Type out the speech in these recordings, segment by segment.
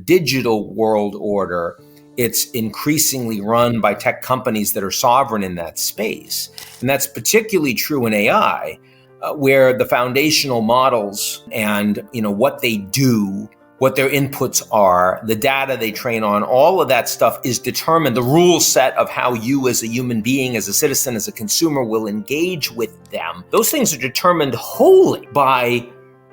digital world order, it's increasingly run by tech companies that are sovereign in that space. And that's particularly true in AI, where the foundational models and what they do, what their inputs are, the data they train on, all of that stuff is determined. The rule set of how you as a human being, as a citizen, as a consumer will engage with them, those things are determined wholly by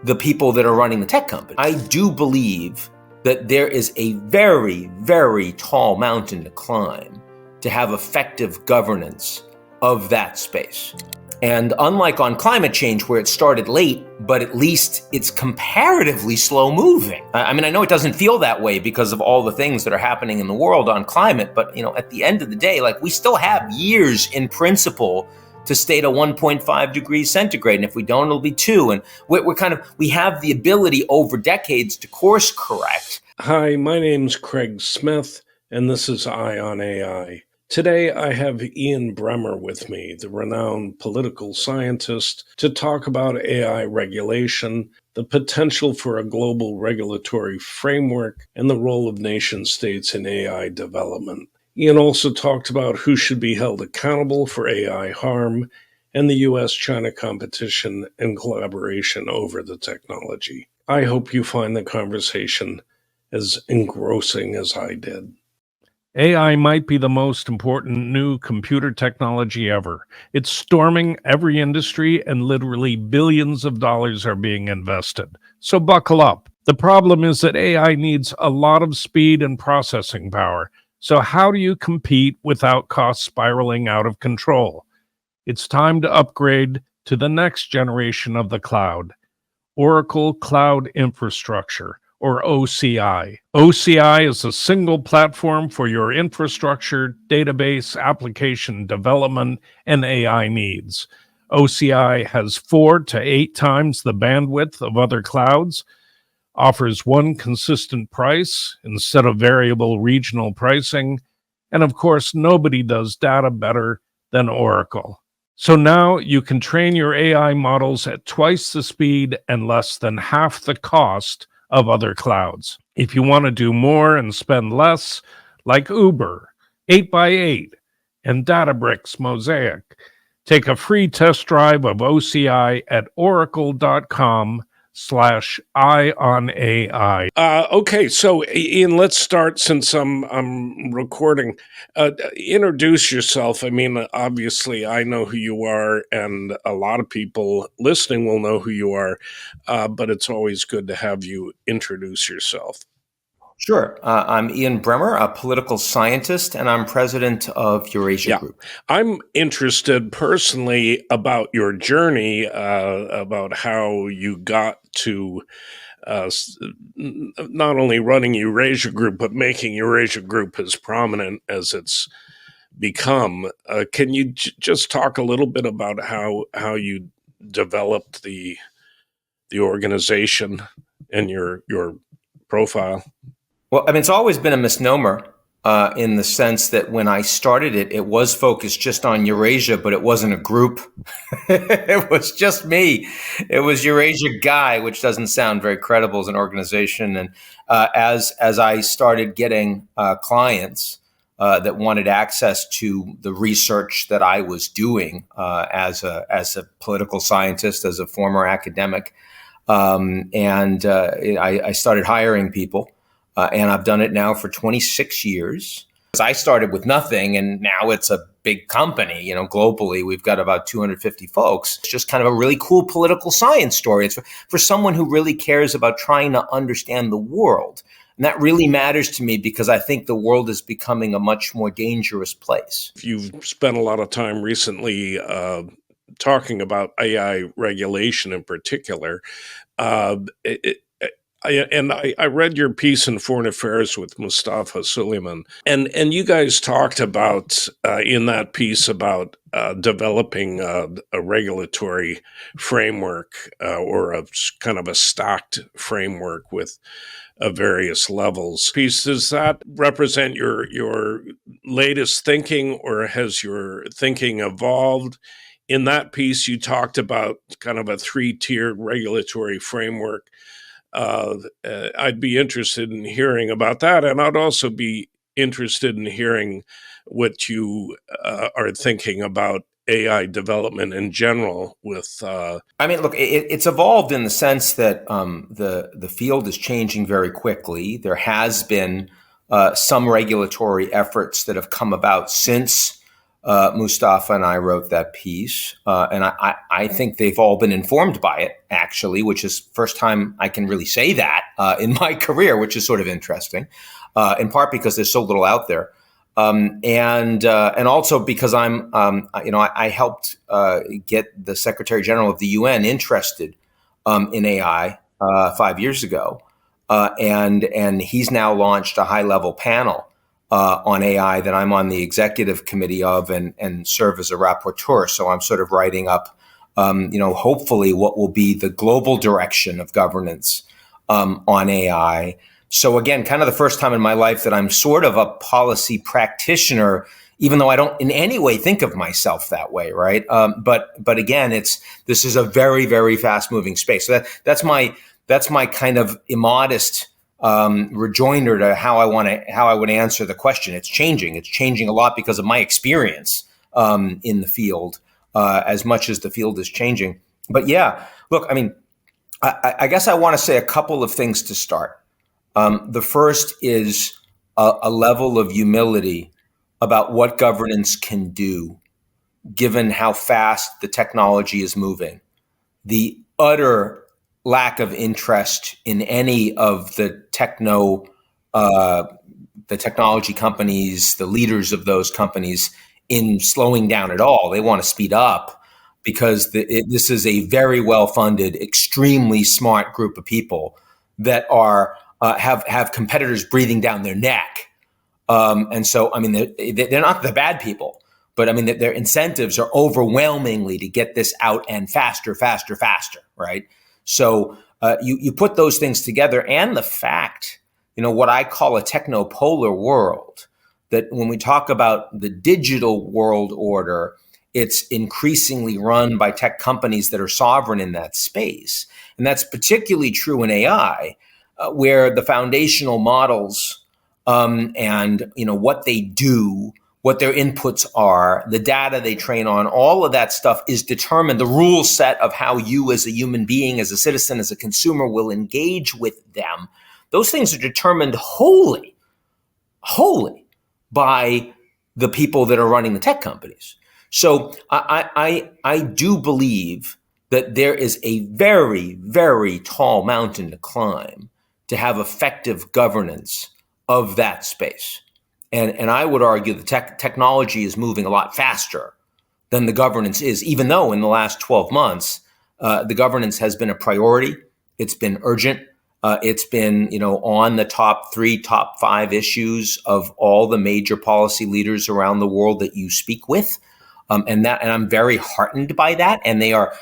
the people that are running the tech company. I do believe that there is a very, very tall mountain to climb to have effective governance of that space. And unlike on climate change, where it started late, but at least it's comparatively slow moving. I mean, I know it doesn't feel that way because of all the things that are happening in the world on climate, but at the end of the day, we still have years in principle to stay to 1.5 degrees centigrade. And if we don't, it'll be 2. And we have the ability over decades to course correct. Hi, my name's Craig Smith, and this is Eye on AI. Today, I have Ian Bremmer with me, the renowned political scientist, to talk about AI regulation, the potential for a global regulatory framework, and the role of nation states in AI development. Ian also talked about who should be held accountable for AI harm and the U.S.-China competition and collaboration over the technology. I hope you find the conversation as engrossing as I did. AI might be the most important new computer technology ever. It's storming every industry, and literally billions of dollars are being invested. So buckle up. The problem is that AI needs a lot of speed and processing power. So how do you compete without costs spiraling out of control? It's time to upgrade to the next generation of the cloud, Oracle Cloud Infrastructure, or OCI. OCI is a single platform for your infrastructure, database, application development, and AI needs. OCI has 4 to 8 times the bandwidth of other clouds, offers one consistent price instead of variable regional pricing, and of course, nobody does data better than Oracle. So now you can train your AI models at twice the speed and less than half the cost of other clouds. If you want to do more and spend less, like Uber, 8x8, and Databricks Mosaic, take a free test drive of OCI at oracle.com/eye-on-AI. Okay, so Ian, let's start since I'm recording. Introduce yourself. I mean, obviously, I know who you are, and a lot of people listening will know who you are, but it's always good to have you introduce yourself. Sure. I'm Ian Bremmer, a political scientist, and I'm president of Eurasia Group. I'm interested personally about your journey, about how you got to not only running Eurasia Group, but making Eurasia Group as prominent as it's become. Can you just talk a little bit about how you developed the organization and your profile? Well, I mean, it's always been a misnomer in the sense that when I started it, it was focused just on Eurasia, but it wasn't a group. It was just me. It was Eurasia Guy, which doesn't sound very credible as an organization. And as I started getting clients that wanted access to the research that I was doing as a political scientist, as a former academic, I started hiring people. And I've done it now for 26 years. I started with nothing, and now it's a big company. Globally, we've got about 250 folks. It's just kind of a really cool political science story. It's for someone who really cares about trying to understand the world. And that really matters to me because I think the world is becoming a much more dangerous place. You've spent a lot of time recently talking about AI regulation in particular. I read your piece in Foreign Affairs with Mustafa Suleiman, and you guys talked about in that piece about developing a regulatory framework or a kind of a stacked framework with various levels. Does that represent your latest thinking, or has your thinking evolved? In that piece, you talked about kind of a 3-tiered regulatory framework. I'd be interested in hearing about that, and I'd also be interested in hearing what you are thinking about AI development in general. I mean, look, it's evolved in the sense that the field is changing very quickly. There has been some regulatory efforts that have come about since Mustafa and I wrote that piece, and I think they've all been informed by it, actually, which is first time I can really say that in my career, which is sort of interesting, in part because there's so little out there. And also because I helped get the Secretary General of the UN interested in AI 5 years ago, and he's now launched a high level panel on AI that I'm on the executive committee of and serve as a rapporteur. So I'm sort of writing up, hopefully what will be the global direction of governance on AI. So again, kind of the first time in my life that I'm sort of a policy practitioner, even though I don't in any way think of myself that way, right? But again, this is a very, very fast moving space. So that's my kind of immodest rejoinder to how I would answer the question. It's changing. It's changing a lot because of my experience in the field, as much as the field is changing. But yeah, look, I mean, I guess I want to say a couple of things to start. The first is a level of humility about what governance can do, given how fast the technology is moving. The utter lack of interest in any of the technology companies, the leaders of those companies, in slowing down at all. They want to speed up because this is a very well-funded, extremely smart group of people that are have competitors breathing down their neck. And so, I mean, they're not the bad people, but I mean, their incentives are overwhelmingly to get this out and faster, right? So you put those things together, and the fact, what I call a technopolar world, that when we talk about the digital world order, it's increasingly run by tech companies that are sovereign in that space. And that's particularly true in AI, where the foundational models and what they do, what their inputs are, the data they train on, all of that stuff is determined. The rule set of how you as a human being, as a citizen, as a consumer will engage with them, those things are determined wholly by the people that are running the tech companies. So I do believe that there is a very, very tall mountain to climb to have effective governance of that space. And I would argue the technology is moving a lot faster than the governance is, even though in the last 12 months, the governance has been a priority. It's been urgent. It's been, on the top 3, top 5 issues of all the major policy leaders around the world that you speak with. And I'm very heartened by that. And they are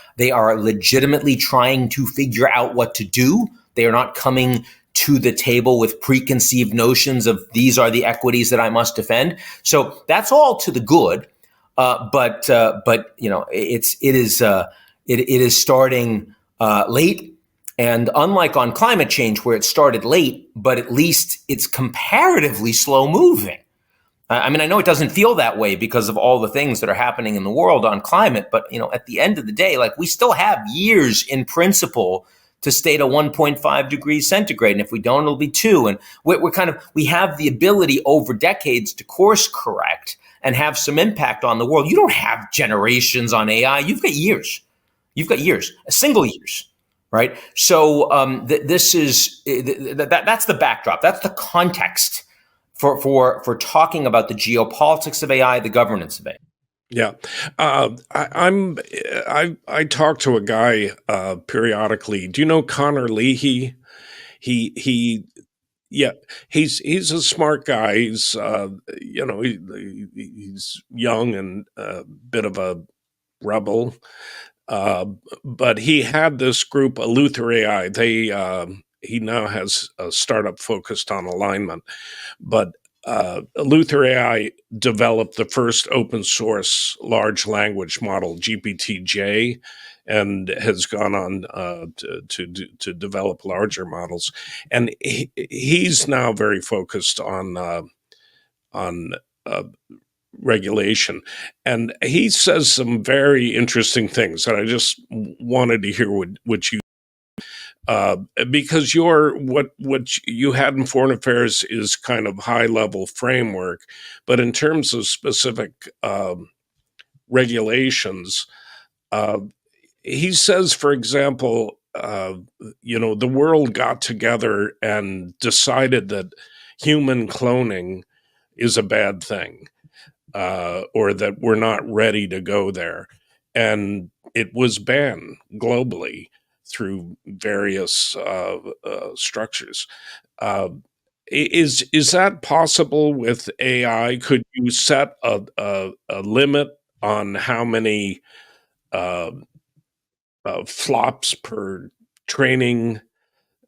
legitimately trying to figure out what to do. They are not coming to the table with preconceived notions of these are the equities that I must defend. So that's all to the good. But it is starting late. And unlike on climate change, where it started late, but at least it's comparatively slow moving. I mean, I know it doesn't feel that way because of all the things that are happening in the world on climate, but at the end of the day, like, we still have years in principle to stay to 1.5 degrees centigrade. And if we don't, it'll be 2. And we have the ability over decades to course correct and have some impact on the world. You don't have generations on AI. You've got years. Single years. Right. So that's the backdrop. That's the context for talking about the geopolitics of AI, the governance of AI. Yeah, I talk to a guy periodically. Do you know Connor Leahy? Yeah, he's a smart guy. He's he's young and a bit of a rebel. But he had this group, Luther AI. He now has a startup focused on alignment, but Luther AI developed the first open source large language model, GPT-J, and has gone on to develop larger models. And he's now very focused on regulation. And he says some very interesting things that I just wanted to hear what you because what you had in foreign affairs is kind of high level framework, but in terms of specific regulations, uh, he says, for example, the world got together and decided that human cloning is a bad thing, or that we're not ready to go there. And it was banned globally through various structures. Uh, is that possible with AI? Could you set a limit on how many uh, flops per training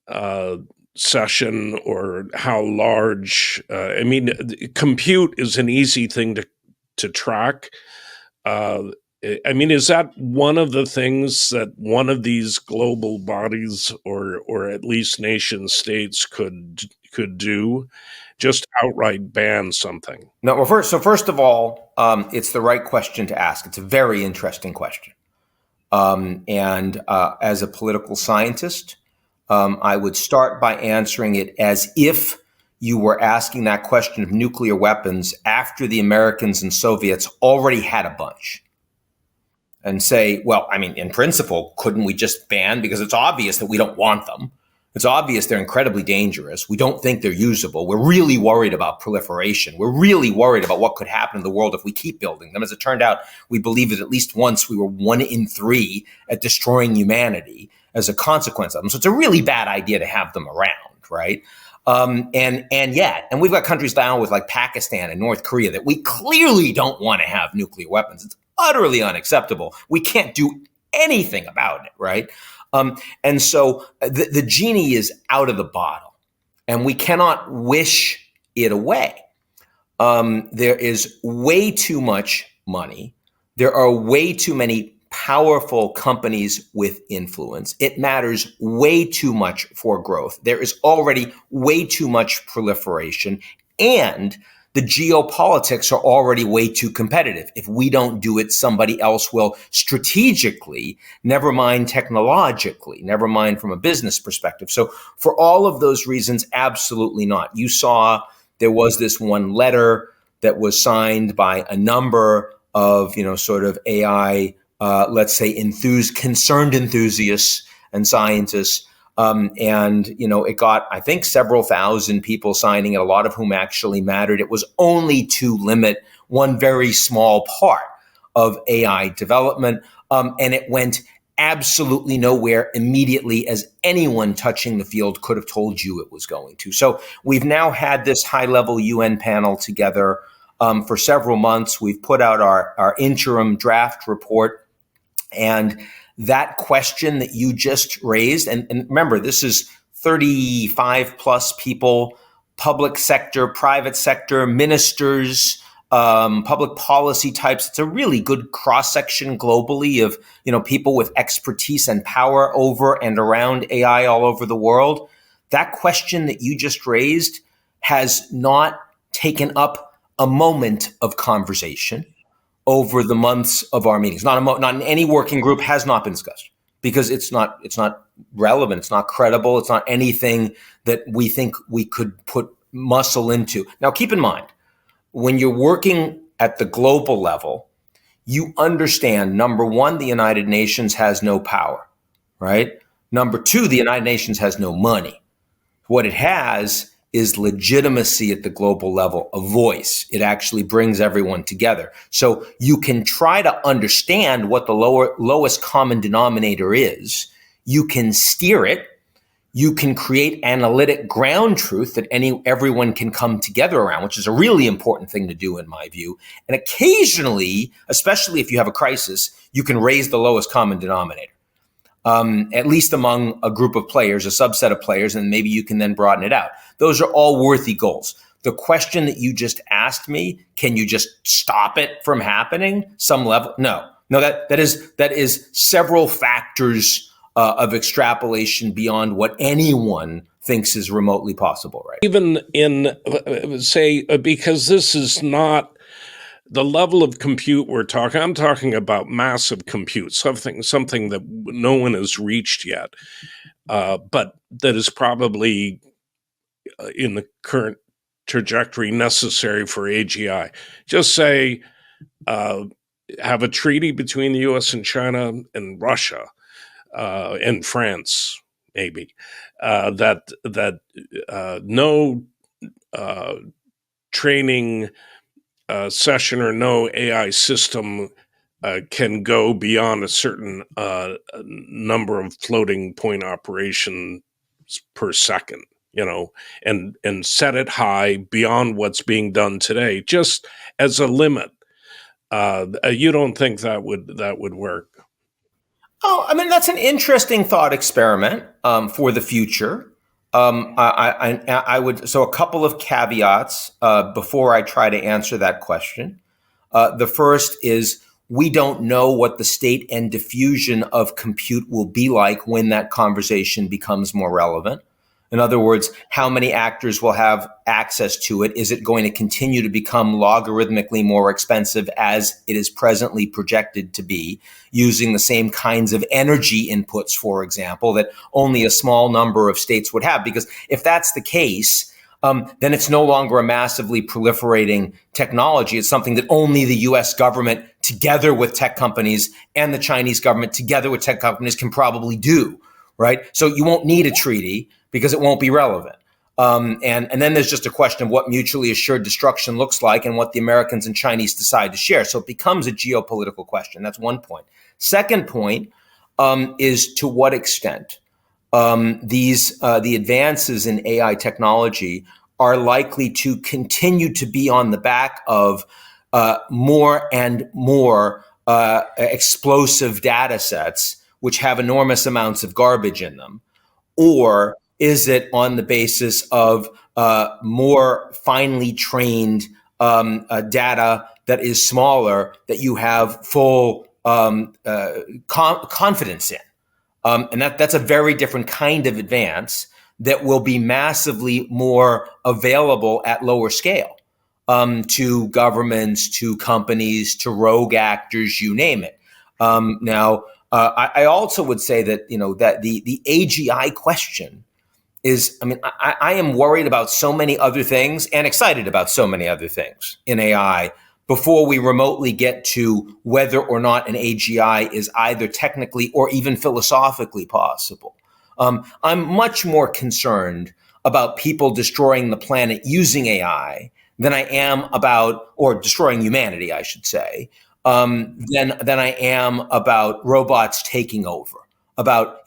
uh, session, or how large? I mean, compute is an easy thing to track. Uh, I mean, is that one of the things that one of these global bodies, or at least nation states, could do? Just outright ban something? No, well, first of all, it's the right question to ask. It's a very interesting question. And as a political scientist, I would start by answering it as if you were asking that question of nuclear weapons after the Americans and Soviets already had a bunch. And say, well, I mean, in principle, couldn't we just ban? Because it's obvious that we don't want them. It's obvious they're incredibly dangerous. We don't think they're usable. We're really worried about proliferation. We're really worried about what could happen in the world if we keep building them. As it turned out, we believe that at least once we were 1 in 3 at destroying humanity as a consequence of them. So it's a really bad idea to have them around, right? And we've got countries now with like Pakistan and North Korea that we clearly don't want to have nuclear weapons. It's utterly unacceptable. We can't do anything about it, right? And so the genie is out of the bottle, and we cannot wish it away. There is way too much money. There are way too many powerful companies with influence. It matters way too much for growth. There is already way too much proliferation, and the geopolitics are already way too competitive. If we don't do it, somebody else will strategically, never mind technologically, never mind from a business perspective. So for all of those reasons, absolutely not. You saw there was this one letter that was signed by a number of, sort of AI, let's say, concerned enthusiasts and scientists. It got, I think, several thousand people signing it, a lot of whom actually mattered. It was only to limit one very small part of AI development. And it went absolutely nowhere immediately, as anyone touching the field could have told you it was going to. So we've now had this high-level UN panel together for several months. We've put out our interim draft report. And that question that you just raised, and remember, this is 35 plus people, public sector, private sector, ministers, public policy types. It's a really good cross-section globally of, people with expertise and power over and around AI all over the world. That question that you just raised has not taken up a moment of conversation over the months of our meetings. Not in any working group, has not been discussed, because it's not relevant, it's not credible, it's not anything that we think we could put muscle into. Now, keep in mind, when you're working at the global level, you understand, number one, the United Nations has no power, right? Number two, the United Nations has no money. What it has is legitimacy at the global level, a voice. It actually brings everyone together. So you can try to understand what the lowest common denominator is. You can steer it. You can create analytic ground truth that everyone can come together around, which is a really important thing to do in my view. And occasionally, especially if you have a crisis, you can raise the lowest common denominator. At least among a group of players, a subset of players, and maybe you can then broaden it out. Those are all worthy goals. The question that you just asked me, can you just stop it from happening? Some level? No. No, that is several factors of extrapolation beyond what anyone thinks is remotely possible, right? Even in, say, because this is not the level of compute I'm talking about massive compute, something that no one has reached yet, but that is probably in the current trajectory necessary for AGI. Just say, have a treaty between the U.S. and China and Russia and France, maybe that no training session or no AI system can go beyond a certain number of floating point operations per second, and set it high beyond what's being done today, just as a limit. You don't think that would work? Oh, I mean, that's an interesting thought experiment for the future. I would, so a couple of caveats before I try to answer that question. The first is we don't know what the state and diffusion of compute will be like when that conversation becomes more relevant. In other words, how many actors will have access to it? Is it going to continue to become logarithmically more expensive as it is presently projected to be, using the same kinds of energy inputs, for example, that only a small number of states would have? Because if that's the case, then it's no longer a massively proliferating technology. It's something that only the US government, together with tech companies, and the Chinese government, together with tech companies, can probably do, right? So you won't need a treaty because it won't be relevant. And then there's just a question of what mutually assured destruction looks like and what the Americans and Chinese decide to share. So it becomes a geopolitical question. That's one point. Second point is to what extent the advances in AI technology are likely to continue to be on the back of more and more explosive data sets, which have enormous amounts of garbage in them, or is it on the basis of more finely trained data that is smaller, that you have full confidence in? And that's a very different kind of advance that will be massively more available at lower scale to governments, to companies, to rogue actors, you name it. Now, I also would say that, that the AGI question is, I mean, I am worried about so many other things and excited about so many other things in AI before we remotely get to whether or not an AGI is either technically or even philosophically possible. I'm much more concerned about people destroying the planet using AI than I am about, or destroying humanity, I should say, than I am about robots taking over, about,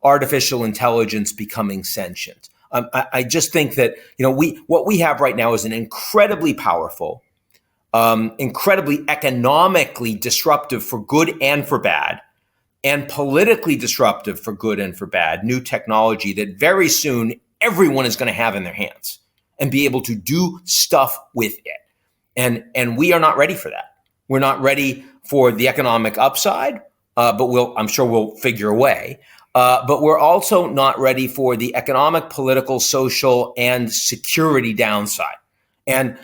artificial intelligence becoming sentient. I just think that, what we have right now is an incredibly powerful, incredibly economically disruptive for good and for bad, and politically disruptive for good and for bad, new technology that very soon everyone is going to have in their hands and be able to do stuff with it. And we are not ready for that. We're not ready for the economic upside, but I'm sure we'll figure a way. But we're also not ready for the economic, political, social, and security downside. And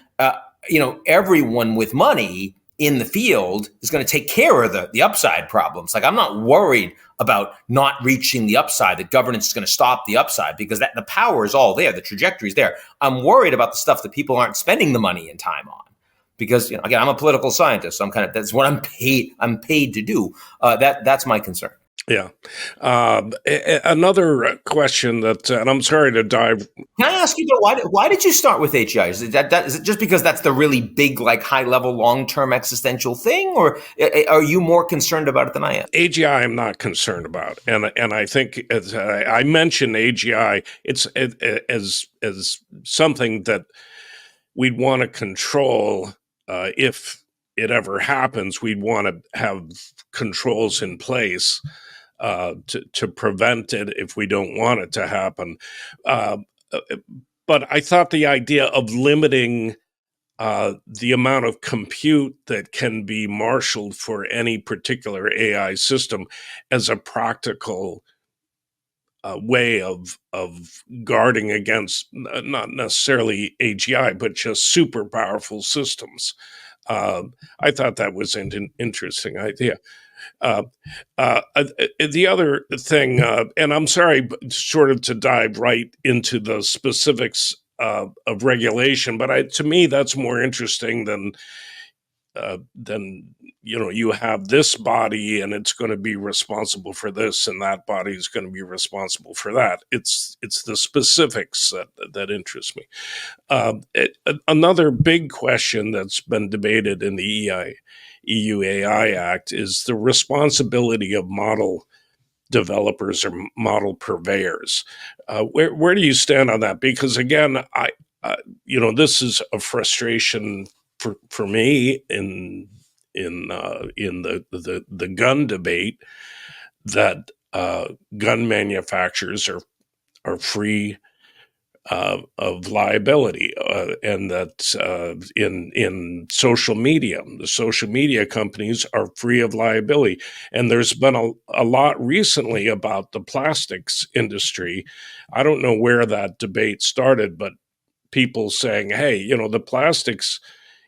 everyone with money in the field is going to take care of the upside problems. Like, I'm not worried about not reaching the upside, that governance is going to stop the upside, because the power is all there, the trajectory is there. I'm worried about the stuff that people aren't spending the money and time on, because again, I'm a political scientist, so that's what I'm paid to do. That's my concern. Yeah. Another question that, and I'm sorry to dive. Can I ask you, why did you start with AGI? Is it just because that's the really big, like, high level, long term existential thing, or are you more concerned about it than I am? AGI, I'm not concerned about, and I think, as I mentioned, AGI, it's as something that we'd want to control. If it ever happens, we'd want to have controls in place to prevent it if we don't want it to happen. But I thought the idea of limiting the amount of compute that can be marshaled for any particular AI system as a practical way of guarding against not necessarily AGI, but just super powerful systems. I thought that was an interesting idea. Uh, the other thing, and I'm sorry, sort of to dive right into the specifics of regulation, but to me that's more interesting than you have this body and it's going to be responsible for this, and that body is going to be responsible for that. It's the specifics that interest me. Another big question that's been debated in the EU AI Act is the responsibility of model developers or model purveyors. Where do you stand on that? Because again, this is a frustration for me in the gun debate, that gun manufacturers are free of liability, and that in social media, the social media companies are free of liability. And there's been a lot recently about the plastics industry. I don't know where that debate started, but people saying, hey, the plastics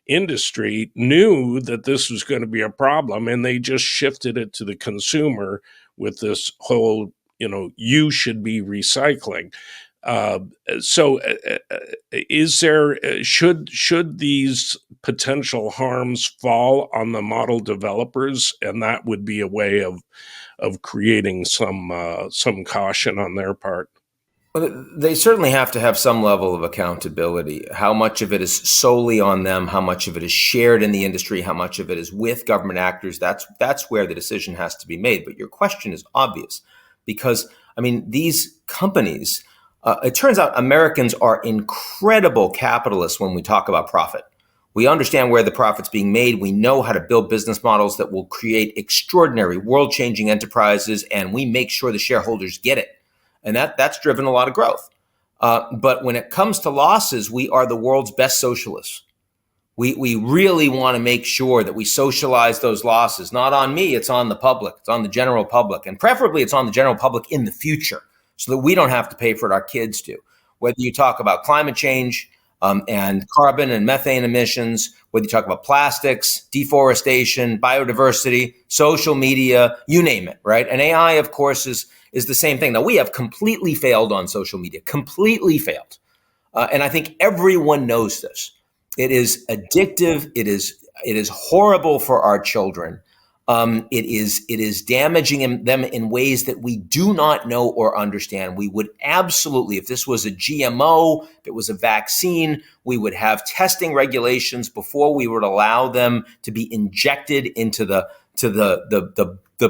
industry knew that this was going to be a problem, and they just shifted it to the consumer with this whole, you should be recycling. So, is there should these potential harms fall on the model developers, and that would be a way of creating some caution on their part? Well, they certainly have to have some level of accountability. How much of it is solely on them? How much of it is shared in the industry? How much of it is with government actors? That's where the decision has to be made. But your question is obvious, because these companies. It turns out Americans are incredible capitalists when we talk about profit. We understand where the profit's being made. We know how to build business models that will create extraordinary, world-changing enterprises, and we make sure the shareholders get it. And that's driven a lot of growth. But when it comes to losses, we are the world's best socialists. We really want to make sure that we socialize those losses. Not on me, it's on the public. It's on the general public. And preferably it's on the general public in the future, so that we don't have to pay for it, our kids do. Whether you talk about climate change and carbon and methane emissions, whether you talk about plastics, deforestation, biodiversity, social media, you name it, right? And AI, of course, is the same thing. Now, we have completely failed on social media, completely failed. And I think everyone knows this. It is addictive. It is horrible for our children. It is damaging them in ways that we do not know or understand. We would absolutely, if this was a GMO, if it was a vaccine, we would have testing regulations before we would allow them to be injected into the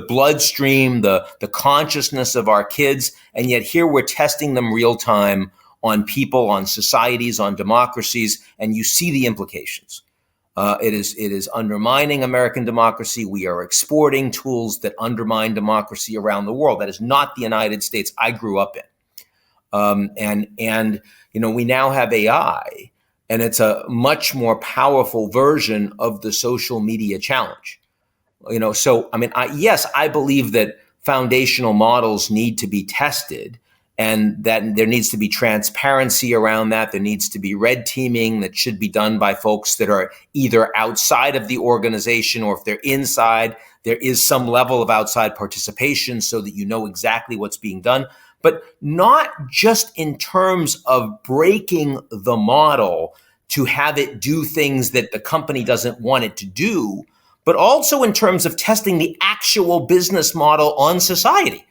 bloodstream, the consciousness of our kids. And yet here we're testing them real time on people, on societies, on democracies, and you see the implications. It is undermining American democracy. We are exporting tools that undermine democracy around the world. That is not the United States I grew up in. And we now have AI, and it's a much more powerful version of the social media challenge. Yes, I believe that foundational models need to be tested, and that there needs to be transparency around that. There needs to be red teaming that should be done by folks that are either outside of the organization, or if they're inside, there is some level of outside participation so that you know exactly what's being done. But not just in terms of breaking the model to have it do things that the company doesn't want it to do, but also in terms of testing the actual business model on society.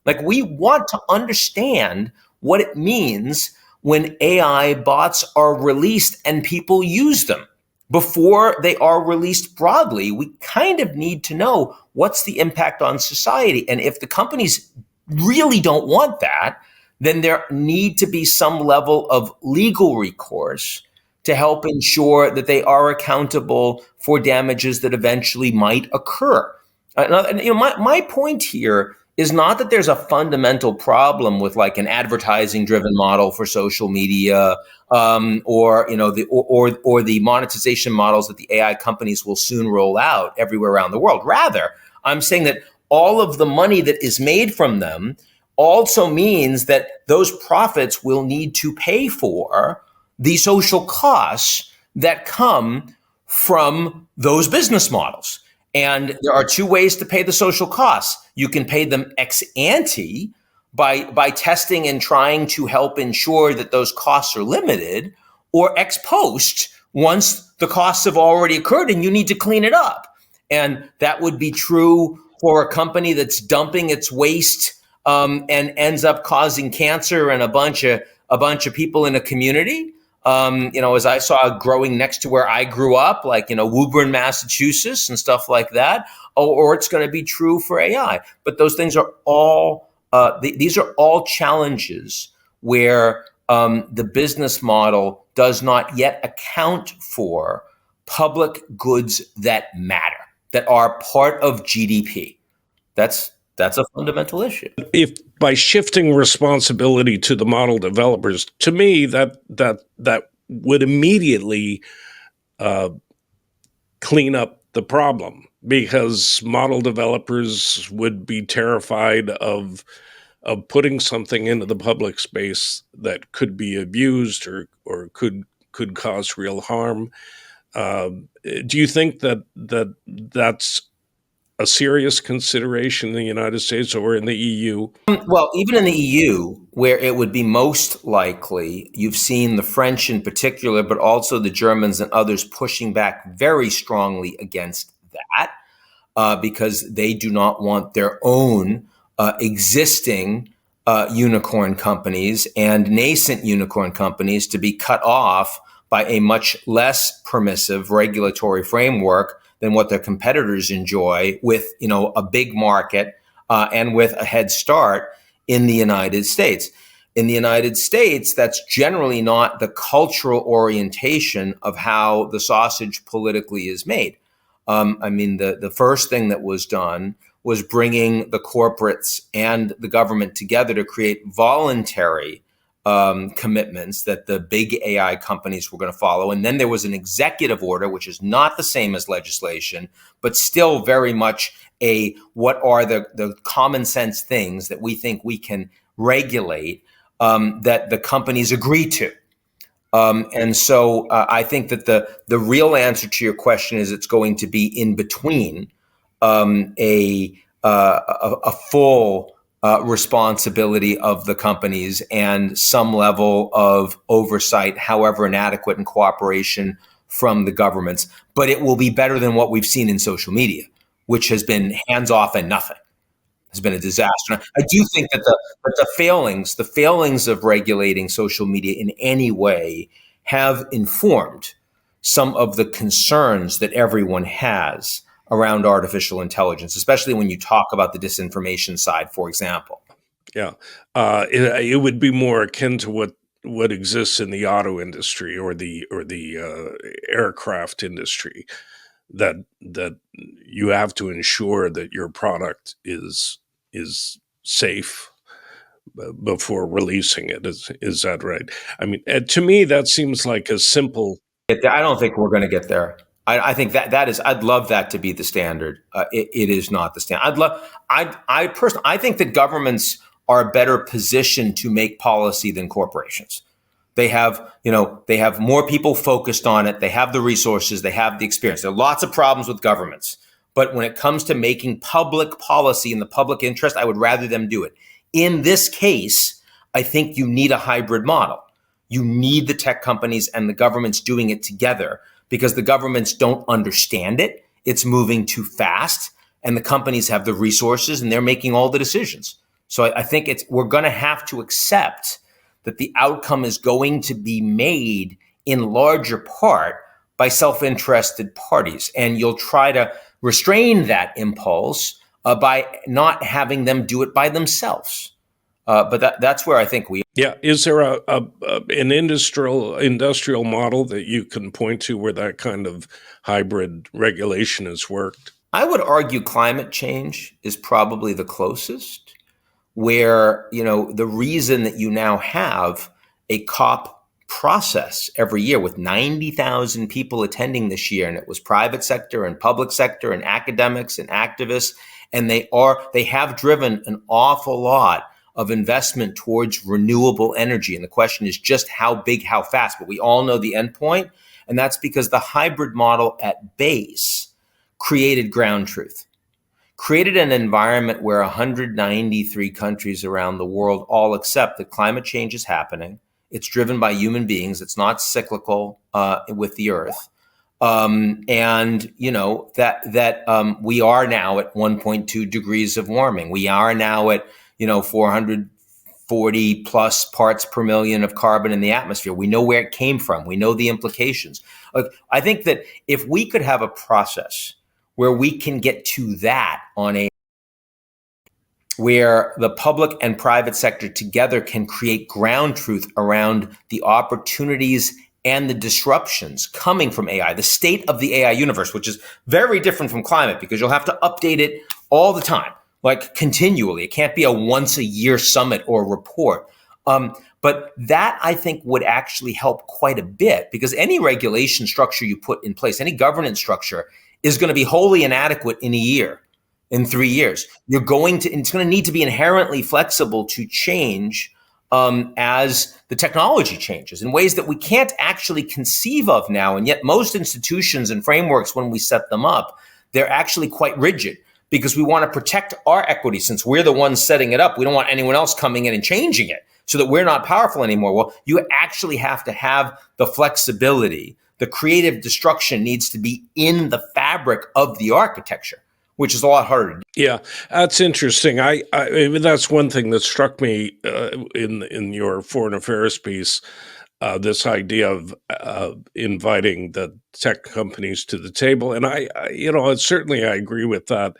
Like, we want to understand what it means when AI bots are released and people use them. Before they are released broadly, we kind of need to know what's the impact on society. And if the companies really don't want that, then there need to be some level of legal recourse to help ensure that they are accountable for damages that eventually might occur. My point here is not that there's a fundamental problem with like an advertising driven model for social media, or the monetization models that the AI companies will soon roll out everywhere around the world. Rather, I'm saying that all of the money that is made from them also means that those profits will need to pay for the social costs that come from those business models. And there are two ways to pay the social costs. You can pay them ex ante by testing and trying to help ensure that those costs are limited, or ex post once the costs have already occurred and you need to clean it up. And that would be true for a company that's dumping its waste, and ends up causing cancer and a bunch of people in a community. As I saw growing next to where I grew up, like, Woburn, Massachusetts and stuff like that, or it's going to be true for AI. But those things are all, these are all challenges where the business model does not yet account for public goods that matter, that are part of GDP. That's a fundamental issue. If by shifting responsibility to the model developers, to me that would immediately clean up the problem, because model developers would be terrified of putting something into the public space that could be abused or could cause real harm. Do you think that's a serious consideration in the United States or in the EU? Well, even in the EU, where it would be most likely, you've seen the French in particular, but also the Germans and others pushing back very strongly against that, because they do not want their own existing unicorn companies and nascent unicorn companies to be cut off by a much less permissive regulatory framework than what their competitors enjoy, with a big market and with a head start in the United States. In the United States, that's generally not the cultural orientation of how the sausage politically is made. The first thing that was done was bringing the corporates and the government together to create voluntary commitments that the big AI companies were going to follow. And then there was an executive order, which is not the same as legislation, but still very much what are the common sense things that we think we can regulate, that the companies agree to. And so I think that the real answer to your question is it's going to be in between a full responsibility of the companies and some level of oversight, however inadequate, and cooperation from the governments. But it will be better than what we've seen in social media, which has been hands off and nothing. Has been a disaster. I do think that the failings of regulating social media in any way have informed some of the concerns that everyone has around artificial intelligence, especially when you talk about the disinformation side, for example. Yeah, it would be more akin to what exists in the auto industry or the aircraft industry, that you have to ensure that your product is safe before releasing it. Is that right? I mean, to me, that seems like a simple. I don't think we're going to get there. I think that is. I'd love that to be the standard. It is not the standard. I personally, I think that governments are better positioned to make policy than corporations. They have more people focused on it. They have the resources. They have the experience. There are lots of problems with governments, but when it comes to making public policy in the public interest, I would rather them do it. In this case, I think you need a hybrid model. You need the tech companies and the governments doing it together, because the governments don't understand it. It's moving too fast, and the companies have the resources and they're making all the decisions. So I think we're going to have to accept that the outcome is going to be made in larger part by self-interested parties. And you'll try to restrain that impulse by not having them do it by themselves. But that's where I think we. Yeah, is there an industrial model that you can point to where that kind of hybrid regulation has worked? I would argue climate change is probably the closest, where, the reason that you now have a COP process every year with 90,000 people attending this year, and it was private sector and public sector and academics and activists, and they have driven an awful lot of investment towards renewable energy. And the question is just how big, how fast, but we all know the end point. And that's because the hybrid model at base created ground truth, created an environment where 193 countries around the world all accept that climate change is happening. It's driven by human beings. It's not cyclical with the earth. And we are now at 1.2 degrees of warming. We are now at 440 plus parts per million of carbon in the atmosphere. We know where it came from. We know the implications. I think that if we could have a process where we can get to that where the public and private sector together can create ground truth around the opportunities and the disruptions coming from AI, the state of the AI universe, which is very different from climate because you'll have to update it all the time, like continually. It can't be a once a year summit or report. But that, I think, would actually help quite a bit, because any regulation structure you put in place, any governance structure, is going to be wholly inadequate in a year, in 3 years. It's going to need to be inherently flexible to change as the technology changes in ways that we can't actually conceive of now. And yet most institutions and frameworks, when we set them up, they're actually quite rigid because we want to protect our equity. Since we're the ones setting it up, we don't want anyone else coming in and changing it so that we're not powerful anymore. Well, you actually have to have the flexibility. The creative destruction needs to be in the fabric of the architecture, which is a lot harder to do. Yeah, that's interesting. I that's one thing that struck me in your foreign affairs piece, this idea of inviting the tech companies to the table, and certainly I agree with that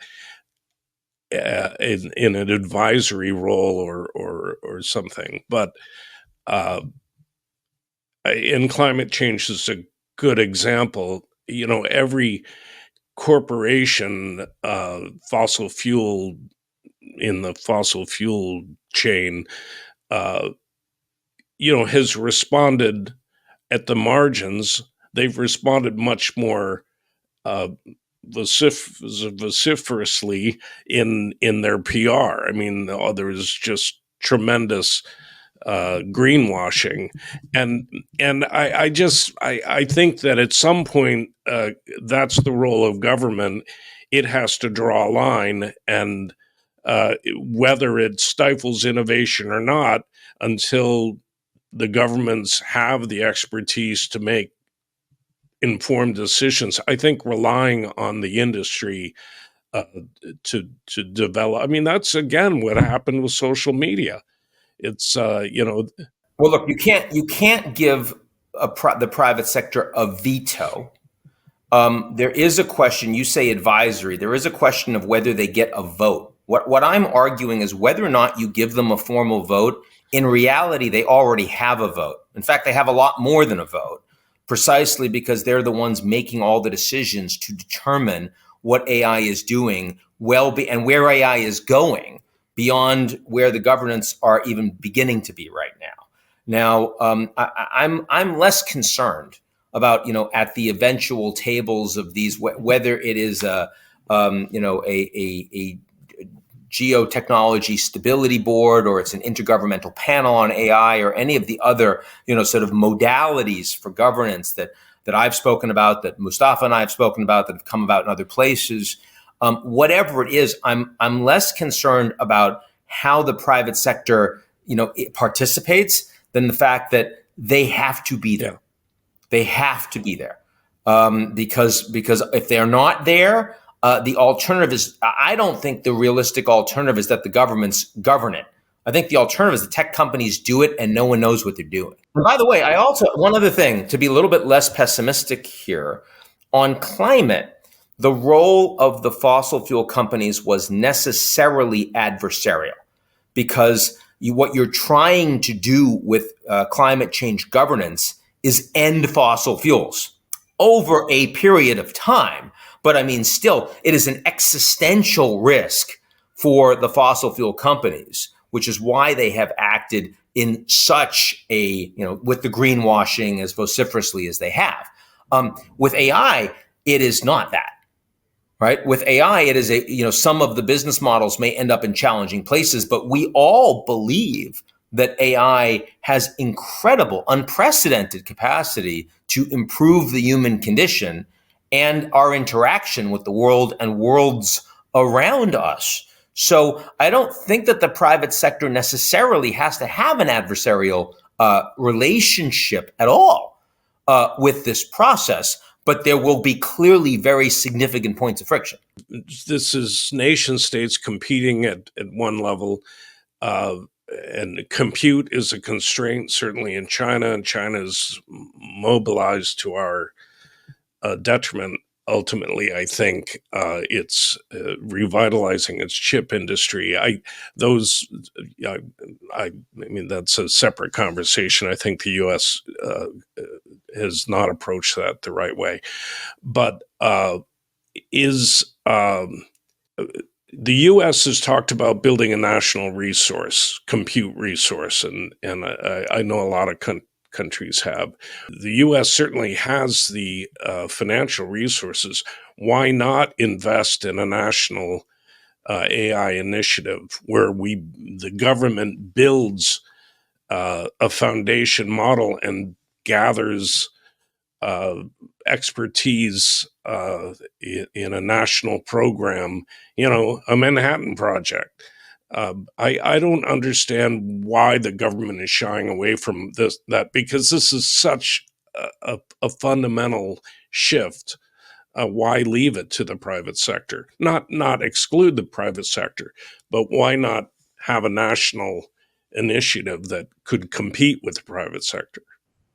in an advisory role or something. But in climate change is a good example. Every corporation, fossil fuel in the fossil fuel chain, has responded at the margins. They've responded much more vociferously in their PR. I mean, there's just tremendous greenwashing, and I think that at some point that's the role of government. It has to draw a line, and whether it stifles innovation or not, until the governments have the expertise to make informed decisions, I think relying on the industry to develop. I mean, that's again what happened with social media. It's Well, look, you can't give the private sector a veto. There is a question. You say advisory. There is a question of whether they get a vote. What I'm arguing is whether or not you give them a formal vote. In reality, they already have a vote. In fact, they have a lot more than a vote, precisely because they're the ones making all the decisions to determine what AI is doing and where AI is going beyond where the governments are even beginning to be right now. Now, I'm less concerned about at the eventual tables of these, whether it is a geotechnology stability board, or it's an intergovernmental panel on AI, or any of the other sort of modalities for governance that I've spoken about, that Mustafa and I have spoken about, that have come about in other places. Whatever it is, I'm less concerned about how the private sector it participates than the fact that they have to be there. Yeah. They have to be there because if they're not there, the alternative is, I don't think the realistic alternative is that the governments govern it. I think the alternative is the tech companies do it and no one knows what they're doing. And by the way, one other thing, to be a little bit less pessimistic here, on climate, the role of the fossil fuel companies was necessarily adversarial, because what you're trying to do with climate change governance is end fossil fuels over a period of time. But I mean, still, it is an existential risk for the fossil fuel companies, which is why they have acted in such a, with the greenwashing as vociferously as they have. With AI, it is not that. Right? With AI, it is some of the business models may end up in challenging places, but we all believe that AI has incredible, unprecedented capacity to improve the human condition and our interaction with the world and worlds around us. So I don't think that the private sector necessarily has to have an adversarial relationship at all with this process. But there will be clearly very significant points of friction. This is nation states competing at one level, and compute is a constraint, certainly in China, and China is mobilized to our detriment. Ultimately, I think it's revitalizing its chip industry. I mean, that's a separate conversation. I think the U.S. Has not approached that the right way. But the U.S. has talked about building a national compute resource, and I know a lot of countries have. The U.S. certainly has the financial resources. Why not invest in a national AI initiative where the government builds a foundation model and gathers expertise in a national program, a Manhattan Project. I don't understand why the government is shying away from that, because this is such a fundamental shift. Why leave it to the private sector? Not exclude the private sector, but why not have a national initiative that could compete with the private sector?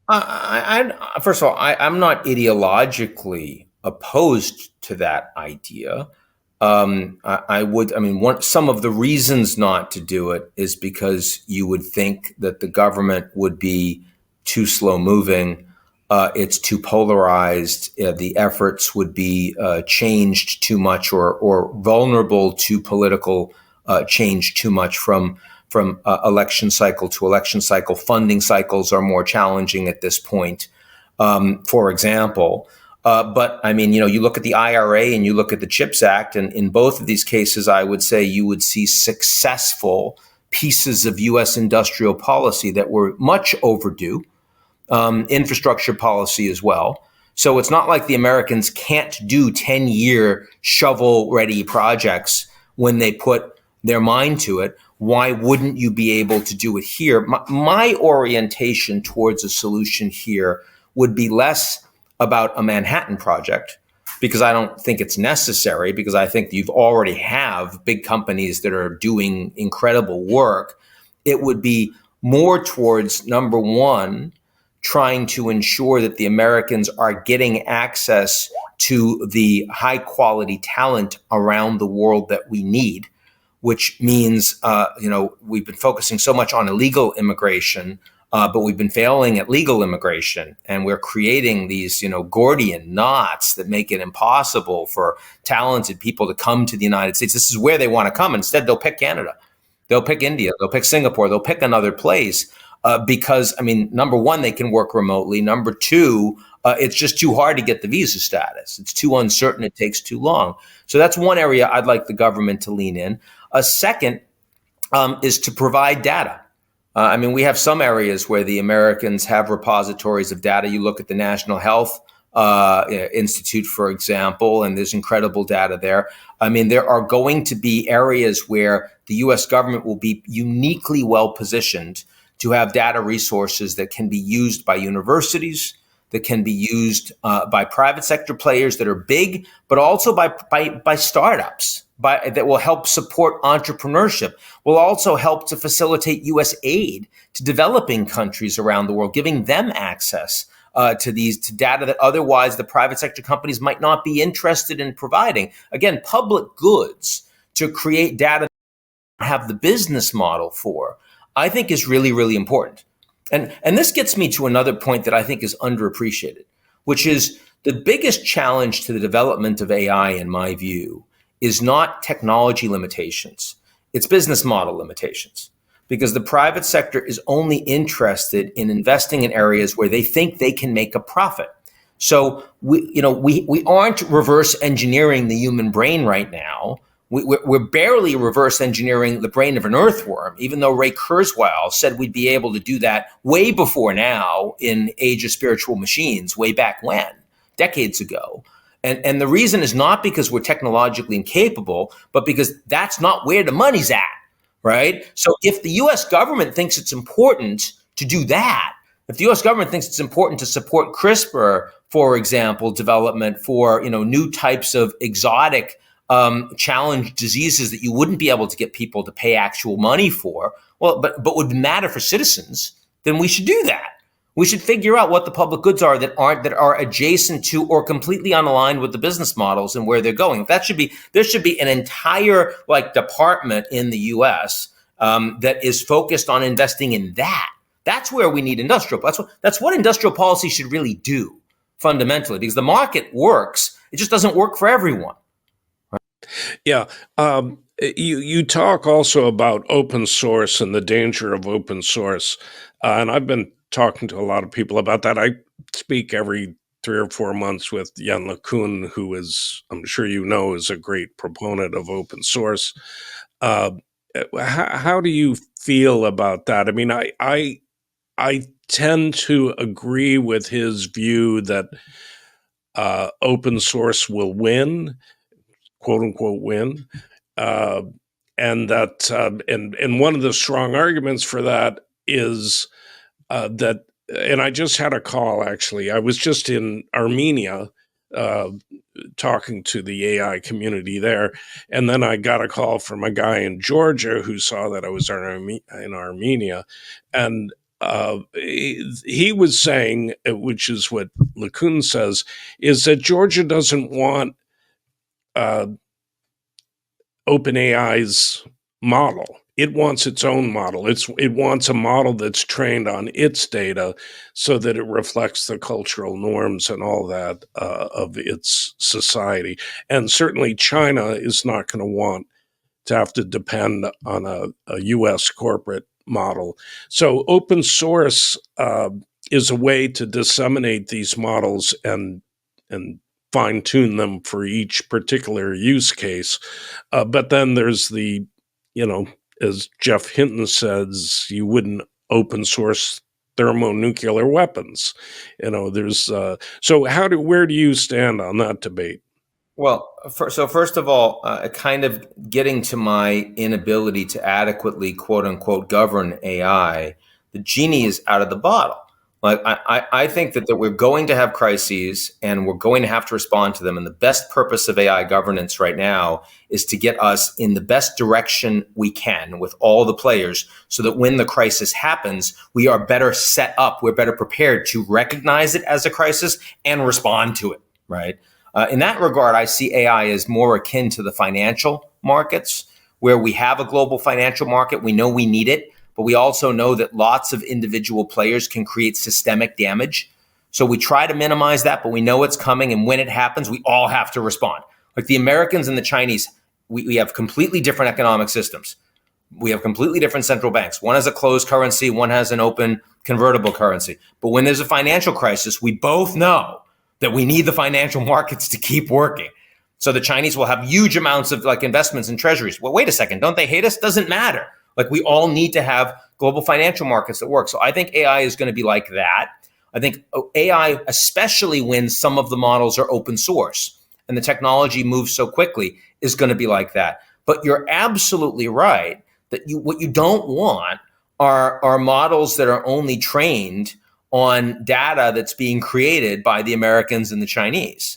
First of all, I'm not ideologically opposed to that idea. Some of the reasons not to do it is because you would think that the government would be too slow moving. It's too polarized. The efforts would be changed too much or vulnerable to political change too much from election cycle to election cycle. Funding cycles are more challenging at this point, for example. But I mean, you look at the IRA and you look at the CHIPS Act, and in both of these cases, I would say you would see successful pieces of U.S. industrial policy that were much overdue, infrastructure policy as well. So it's not like the Americans can't do 10-year shovel-ready projects when they put their mind to it. Why wouldn't you be able to do it here? My orientation towards a solution here would be less about a Manhattan Project, because I don't think it's necessary, because I think you've already have big companies that are doing incredible work. It would be more towards, number one, trying to ensure that the Americans are getting access to the high quality talent around the world that we need, which means, we've been focusing so much on illegal immigration, but we've been failing at legal immigration. And we're creating these, Gordian knots that make it impossible for talented people to come to the United States. This is where they want to come. Instead, they'll pick Canada. They'll pick India. They'll pick Singapore. They'll pick another place because, number one, they can work remotely. Number two, it's just too hard to get the visa status. It's too uncertain. It takes too long. So that's one area I'd like the government to lean in. A second is to provide data. We have some areas where the Americans have repositories of data. You look at the National Health Institute, for example, and there's incredible data there. There are going to be areas where the U.S. government will be uniquely well positioned to have data resources that can be used by universities, that can be used by private sector players that are big, but also by startups. That will help support entrepreneurship, will also help to facilitate U.S. aid to developing countries around the world, giving them access to data that otherwise the private sector companies might not be interested in providing. Again, public goods to create data that have the business model for, I think is really, really important. And this gets me to another point that I think is underappreciated, which is The biggest challenge to the development of AI, in my view, is not technology limitations. It's business model limitations, because the private sector is only interested in investing in areas where they think they can make a profit. So we aren't reverse engineering the human brain right now. We're barely reverse engineering the brain of an earthworm, even though Ray Kurzweil said we'd be able to do that way before now in Age of Spiritual Machines, way back when, decades ago. And the reason is not because we're technologically incapable, but because that's not where the money's at, right? So if the US government thinks it's important to do that, if the US government thinks it's important to support CRISPR, for example, development for new types of exotic challenge diseases that you wouldn't be able to get people to pay actual money for, but would matter for citizens, then we should do that. We should figure out what the public goods are that are adjacent to or completely unaligned with the business models and where they're going. There should be an entire department in the U.S. That is focused on investing in that. That's where we need industrial. That's what industrial policy should really do fundamentally, because the market works. It just doesn't work for everyone. Yeah. You talk also about open source and the danger of open source. And I've been talking to a lot of people about that. I speak every 3 or 4 months with Jan LeCun, who is, I'm sure you know, is a great proponent of open source. How do you feel about that? I mean, I tend to agree with his view that open source will win, quote unquote win, and that and one of the strong arguments for that is that. And I just had a call, actually. I was just in Armenia talking to the AI community there, and then I got a call from a guy in Georgia who saw that I was in Armenia, and he was saying, which is what LeCun says, is that Georgia doesn't want OpenAI's model. It wants its own model. It wants a model that's trained on its data so that it reflects the cultural norms and all that of its society. And certainly China is not going to want to have to depend on a U.S. corporate model. So open source is a way to disseminate these models and fine-tune them for each particular use case. But then there's the, as Jeff Hinton says, you wouldn't open source thermonuclear weapons. There's so where do you stand on that debate? Well, first of all, kind of getting to my inability to adequately, quote unquote, govern AI, the genie is out of the bottle. I think that we're going to have crises and we're going to have to respond to them. And the best purpose of AI governance right now is to get us in the best direction we can with all the players so that when the crisis happens, we are better set up, we're better prepared to recognize it as a crisis and respond to it, right? In that regard, I see AI as more akin to the financial markets, where we have a global financial market. We know we need it, but we also know that lots of individual players can create systemic damage. So we try to minimize that, but we know it's coming. And when it happens, we all have to respond. Like the Americans and the Chinese, we have completely different economic systems. We have completely different central banks. One has a closed currency, one has an open convertible currency. But when there's a financial crisis, we both know that we need the financial markets to keep working. So the Chinese will have huge amounts of investments in treasuries. Well, wait a second, don't they hate us? Doesn't matter. We all need to have global financial markets that work. So I think AI is going to be like that. I think AI, especially when some of the models are open source and the technology moves so quickly, is going to be like that. But you're absolutely right that what you don't want are models that are only trained on data that's being created by the Americans and the Chinese,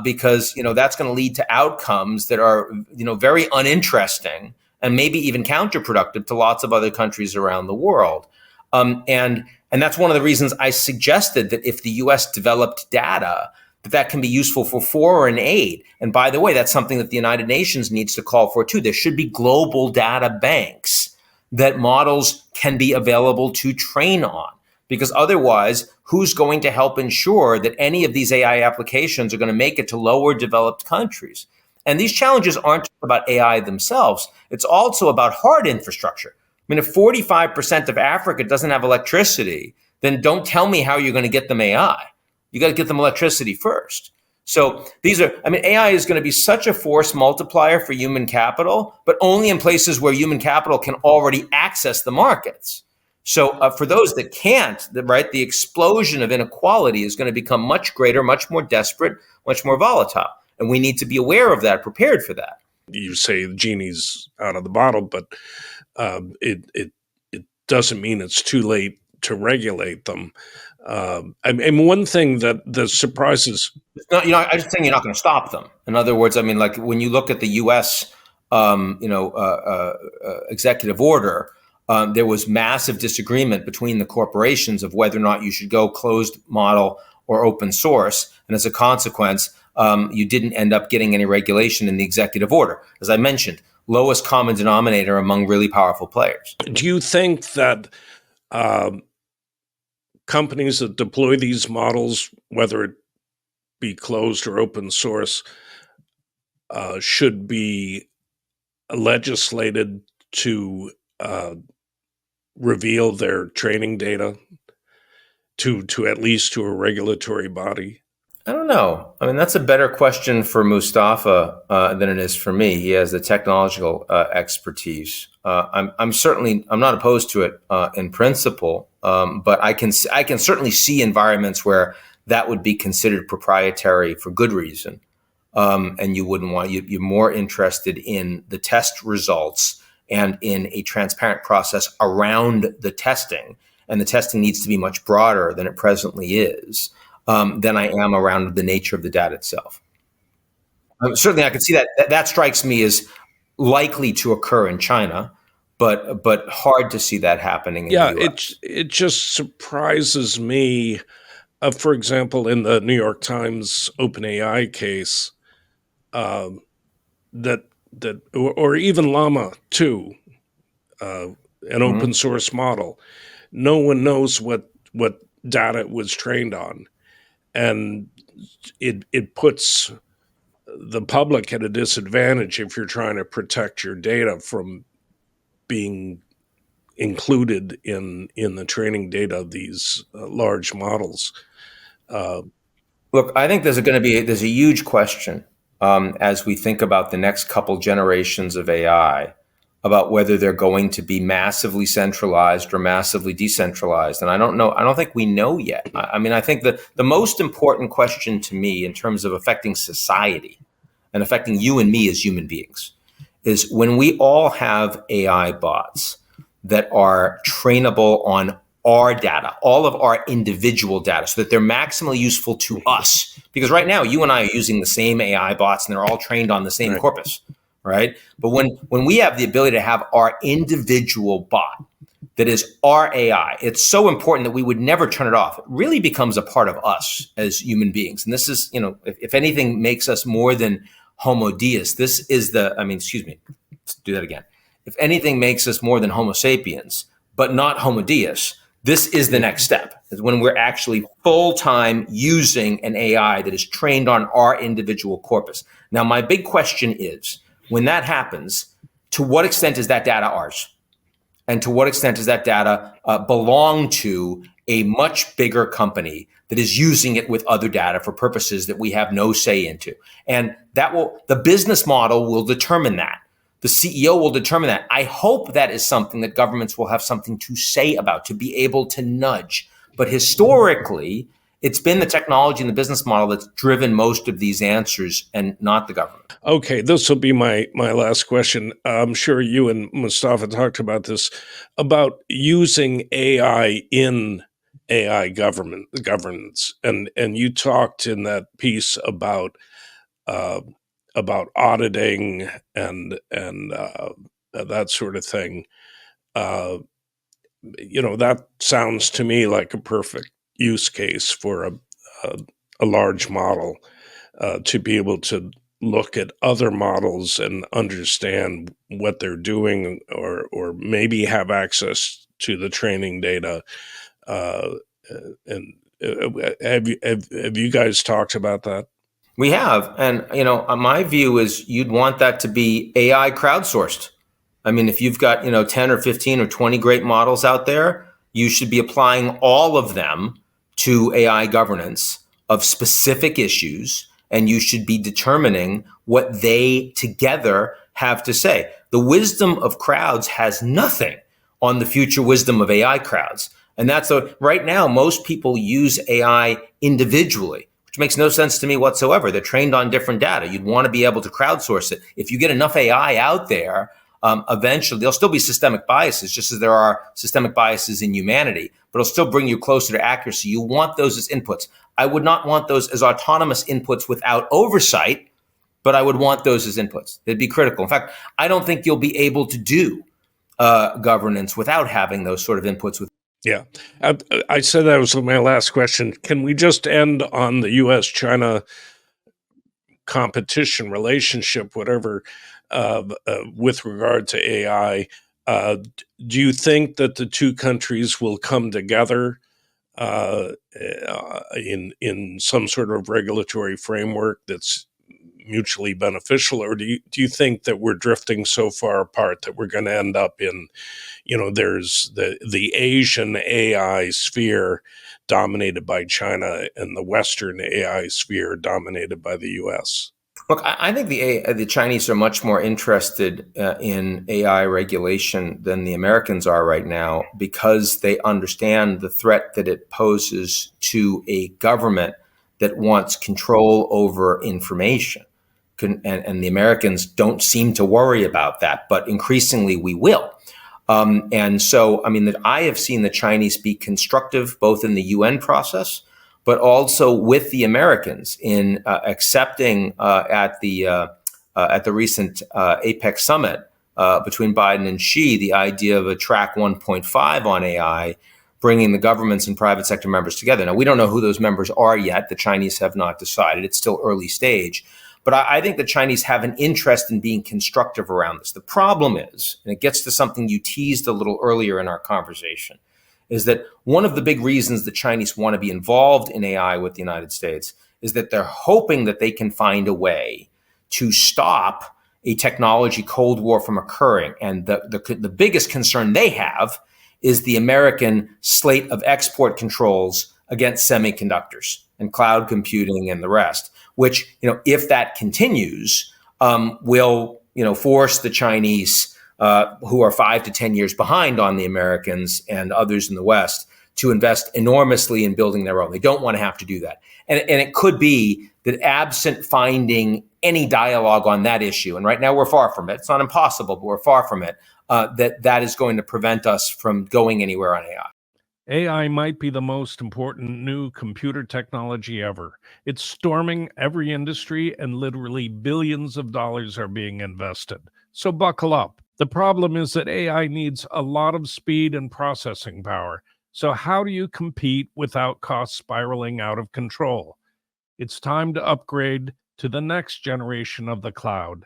because that's going to lead to outcomes that are very uninteresting and maybe even counterproductive to lots of other countries around the world. And that's one of the reasons I suggested that if the U.S. developed data, that can be useful for foreign aid. And by the way, that's something that the United Nations needs to call for too. There should be global data banks that models can be available to train on. because otherwise, who's going to help ensure that any of these AI applications are going to make it to lower developed countries? And these challenges aren't just about AI themselves. It's also about hard infrastructure. I mean, if 45% of Africa doesn't have electricity, then don't tell me how you're going to get them AI. You got to get them electricity first. So AI is going to be such a force multiplier for human capital, but only in places where human capital can already access the markets. So for those that can't, the explosion of inequality is going to become much greater, much more desperate, much more volatile. And we need to be aware of that, prepared for that. You say the genie's out of the bottle, but it doesn't mean it's too late to regulate them. One thing that surprises... No, I just think you're not going to stop them. In other words, like when you look at the U.S. Executive order, there was massive disagreement between the corporations of whether or not you should go closed model or open source, and as a consequence, you didn't end up getting any regulation in the executive order. As I mentioned, lowest common denominator among really powerful players. Do you think that companies that deploy these models, whether it be closed or open source, should be legislated to reveal their training data to at least to a regulatory body? I don't know. That's a better question for Mustafa than it is for me. He has the technological expertise. I'm not opposed to it in principle, but I can certainly see environments where that would be considered proprietary for good reason, and you wouldn't want. You're more interested in the test results and in a transparent process around the testing, and the testing needs to be much broader than it presently is. Than I am around the nature of the data itself. Certainly, I can see that strikes me as likely to occur in China, but hard to see that happening in the US. It just surprises me. For example, in the New York Times OpenAI case, that or even Llama 2, an open source model, no one knows what data it was trained on. And it puts the public at a disadvantage if you're trying to protect your data from being included in the training data of these large models. Look, I think there's a huge question as we think about the next couple generations of AI, about whether they're going to be massively centralized or massively decentralized. And I don't know. I don't think we know yet. I think that the most important question to me in terms of affecting society and affecting you and me as human beings is when we all have AI bots that are trainable on our data, all of our individual data, so that they're maximally useful to us. Because right now, you and I are using the same AI bots and they're all trained on the same corpus. Right. But when we have the ability to have our individual bot that is our AI, it's so important that we would never turn it off. It really becomes a part of us as human beings. And this is, if anything makes us more than Homo Deus, this is let's do that again. If anything makes us more than Homo sapiens, but not Homo Deus, this is the next step, is when we're actually full-time using an AI that is trained on our individual corpus. Now, my big question is, when that happens, to what extent is that data ours? And to what extent does that data belong to a much bigger company that is using it with other data for purposes that we have no say into? And the business model will determine that. The CEO will determine that. I hope that is something that governments will have something to say about, to be able to nudge. But historically, it's been the technology and the business model that's driven most of these answers and not the government. Okay, this will be my last question. I'm sure you and Mustafa talked about this, about using AI in AI governance. And you talked in that piece about auditing and that sort of thing. That sounds to me like a perfect use case for a large model to be able to look at other models and understand what they're doing, or maybe have access to the training data Uh, and have you guys talked about that? We have. And, my view is you'd want that to be AI crowdsourced. I mean, if you've got, 10 or 15 or 20 great models out there, you should be applying all of them to AI governance of specific issues. And you should be determining what they together have to say. The wisdom of crowds has nothing on the future wisdom of AI crowds. And right now, most people use AI individually, which makes no sense to me whatsoever. They're trained on different data. You'd want to be able to crowdsource it. If you get enough AI out there, eventually there'll still be systemic biases, just as there are systemic biases in humanity, but it'll still bring you closer to accuracy. You want those as inputs. I would not want those as autonomous inputs without oversight, but I would want those as inputs. They'd be critical. In fact, I don't think you'll be able to do governance without having those sort of inputs. Yeah. I said that was my last question. Can we just end on the U.S.-China competition relationship, whatever, with regard to AI? Do you think that the two countries will come together in some sort of regulatory framework that's mutually beneficial, or do you think that we're drifting so far apart that we're going to end up in, there's the Asian AI sphere dominated by China and the Western AI sphere dominated by the U.S.? Look, I think the Chinese are much more interested in AI regulation than the Americans are right now, because they understand the threat that it poses to a government that wants control over information. And the Americans don't seem to worry about that, but increasingly we will. And so, that I have seen the Chinese be constructive both in the UN process, but also with the Americans in accepting at the recent APEC summit between Biden and Xi the idea of a track 1.5 on AI, bringing the governments and private sector members together. Now, we don't know who those members are yet. The Chinese have not decided. It's still early stage. But I think the Chinese have an interest in being constructive around this. The problem is, and it gets to something you teased a little earlier in our conversation, is that one of the big reasons the Chinese want to be involved in AI with the United States is that they're hoping that they can find a way to stop a technology Cold War from occurring. And the biggest concern they have is the American slate of export controls against semiconductors and cloud computing and the rest, which, if that continues, will, force the Chinese, who are 5 to 10 years behind on the Americans and others in the West, to invest enormously in building their own. They don't want to have to do that. And it could be that absent finding any dialogue on that issue, and right now we're far from it, it's not impossible, but we're far from it, that is going to prevent us from going anywhere on AI. AI might be the most important new computer technology ever. It's storming every industry, and literally billions of dollars are being invested. So buckle up. The problem is that AI needs a lot of speed and processing power. So how do you compete without costs spiraling out of control? It's time to upgrade to the next generation of the cloud,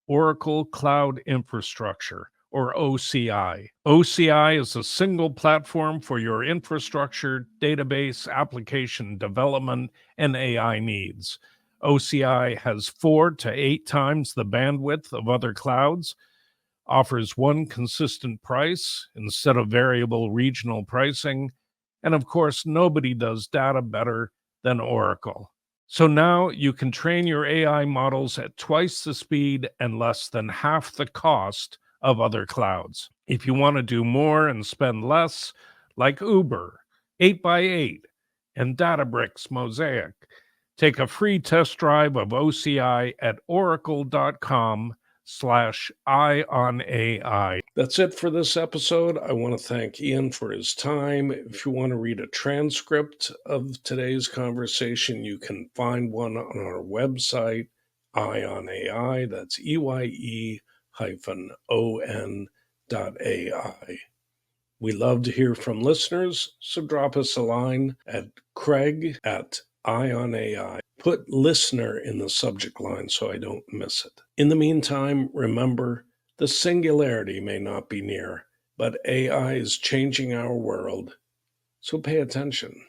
Oracle Cloud Infrastructure, or OCI. OCI is a single platform for your infrastructure, database, application development, and AI needs. OCI has 4 to 8 times the bandwidth of other clouds, offers one consistent price instead of variable regional pricing, and of course, nobody does data better than Oracle. So now you can train your AI models at twice the speed and less than half the cost of other clouds. If you want to do more and spend less, like Uber, 8x8, and Databricks Mosaic, take a free test drive of OCI at oracle.com/eye on AI. That's it for this episode. I want to thank Ian for his time. If you want to read a transcript of today's conversation, you can find one on our website, Eye on AI. That's EYE-ON.AI. We love to hear from listeners, so drop us a line at Craig@EyeOnAI. Put listener in the subject line so I don't miss it. In the meantime, remember, the singularity may not be near, but AI is changing our world. So pay attention.